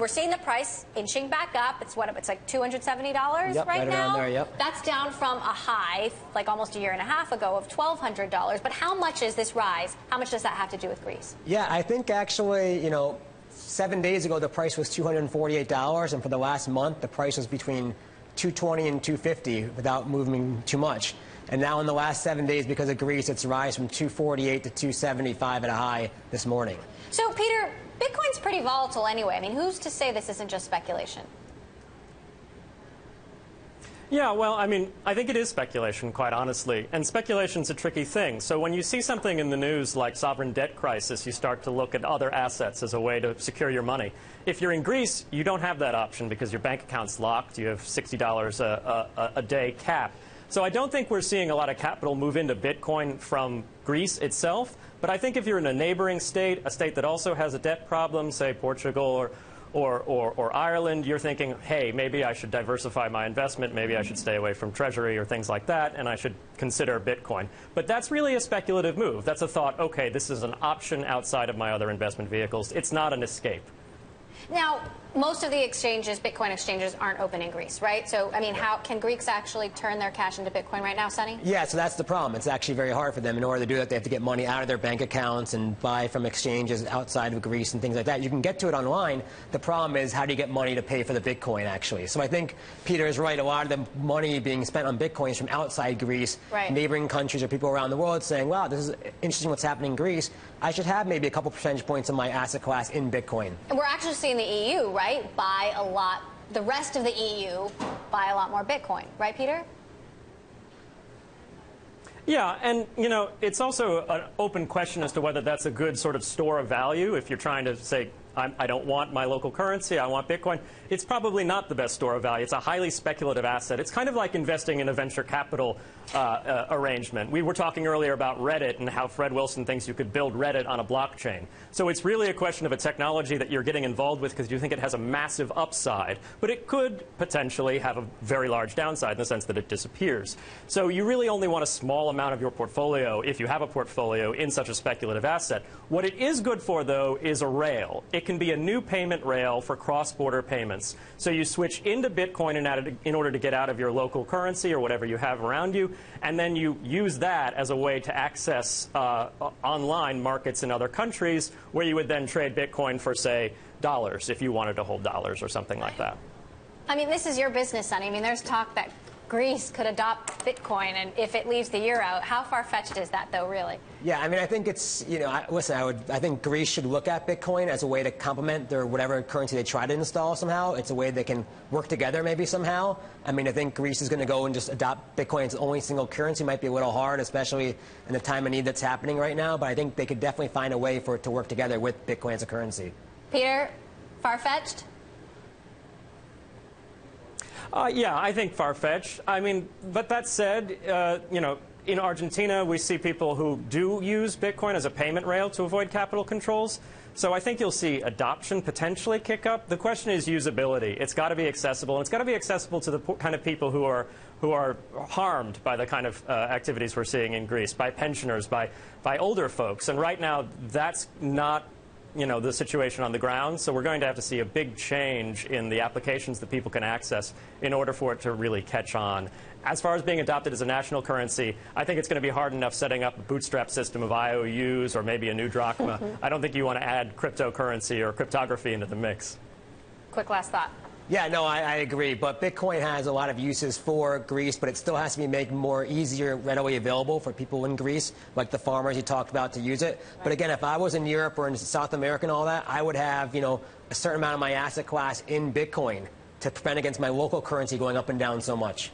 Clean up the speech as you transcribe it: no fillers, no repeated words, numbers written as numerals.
we're seeing the price inching back up. It's it's like $270 right now. Around there, yep. That's down from a high, like almost a year and a half ago, of $1,200. But how much is this rise? How much does that have to do with Greece? Yeah, I think actually, 7 days ago the price was $248, and for the last month the price was between $220 and $250 without moving too much. And now in the last 7 days, because of Greece, it's rise from $248 to $275 at a high this morning. So, Peter, Bitcoin's pretty volatile anyway. I mean, who's to say this isn't just speculation? Yeah, well, I mean, I think it is speculation, quite honestly. And speculation's a tricky thing. So when you see something in the news like sovereign debt crisis, you start to look at other assets as a way to secure your money. If you're in Greece, you don't have that option because your bank account's locked. You have $60 a day cap. So I don't think we're seeing a lot of capital move into Bitcoin from Greece itself. But I think if you're in a neighboring state, a state that also has a debt problem, say Portugal or Ireland, you're thinking, hey, maybe I should diversify my investment, maybe I should stay away from Treasury or things like that, and I should consider Bitcoin. But that's really a speculative move. That's a thought, okay, this is an option outside of my other investment vehicles. It's not an escape. Now, most of the exchanges, Bitcoin exchanges, aren't open in Greece, right? So, I mean, how can Greeks actually turn their cash into Bitcoin right now, Sonny? Yeah, so that's the problem. It's actually very hard for them. In order to do that, they have to get money out of their bank accounts and buy from exchanges outside of Greece and things like that. You can get to it online. The problem is, how do you get money to pay for the Bitcoin, actually? So I think Peter is right. A lot of the money being spent on Bitcoin is from outside Greece, neighboring countries or people around the world saying, wow, this is interesting what's happening in Greece. I should have maybe a couple percentage points of my asset class in Bitcoin. And we're actually seeing the EU, right, buy a lot, the rest of the EU buy a lot more Bitcoin, right, Peter? Yeah, and, it's also an open question as to whether that's a good sort of store of value. If you're trying to say, I don't want my local currency, I want Bitcoin, it's probably not the best store of value. It's a highly speculative asset. It's kind of like investing in a venture capital arrangement. We were talking earlier about Reddit and how Fred Wilson thinks you could build Reddit on a blockchain. So it's really a question of a technology that you're getting involved with because you think it has a massive upside, but it could potentially have a very large downside in the sense that it disappears. So you really only want a small amount of your portfolio, if you have a portfolio, in such a speculative asset. What it is good for, though, is a rail. It can be a new payment rail for cross-border payments. So you switch into Bitcoin in order to get out of your local currency or whatever you have around you, and then you use that as a way to access online markets in other countries where you would then trade Bitcoin for, say, dollars if you wanted to hold dollars or something like that. I mean, this is your business, Sonny. I mean, there's talk that Greece could adopt Bitcoin, and if it leaves the euro out, how far-fetched is that, though, really? Yeah, I mean, I think it's, I think Greece should look at Bitcoin as a way to complement their whatever currency they try to install somehow. It's a way they can work together maybe somehow. I mean, I think Greece is going to go and just adopt Bitcoin as the only single currency. Might be a little hard, especially in the time of need that's happening right now, but I think they could definitely find a way for it to work together with Bitcoin as a currency. Peter, far-fetched? Yeah, I think far-fetched. I mean, but that said, in Argentina, we see people who do use Bitcoin as a payment rail to avoid capital controls. So I think you'll see adoption potentially kick up. The question is usability. It's got to be accessible, and it's got to be accessible to the kind of people who are harmed by the kind of activities we're seeing in Greece, by pensioners, by older folks. And right now, that's not the situation on the ground. So we're going to have to see a big change in the applications that people can access in order for it to really catch on. As far as being adopted as a national currency, I think it's going to be hard enough setting up a bootstrap system of IOUs or maybe a new drachma. I don't think you want to add cryptocurrency or cryptography into the mix. Quick last thought. Yeah, no, I agree. But Bitcoin has a lot of uses for Greece, but it still has to be made more easier, readily available for people in Greece, like the farmers you talked about, to use it. Right. But again, if I was in Europe or in South America and all that, I would have, a certain amount of my asset class in Bitcoin to prevent against my local currency going up and down so much.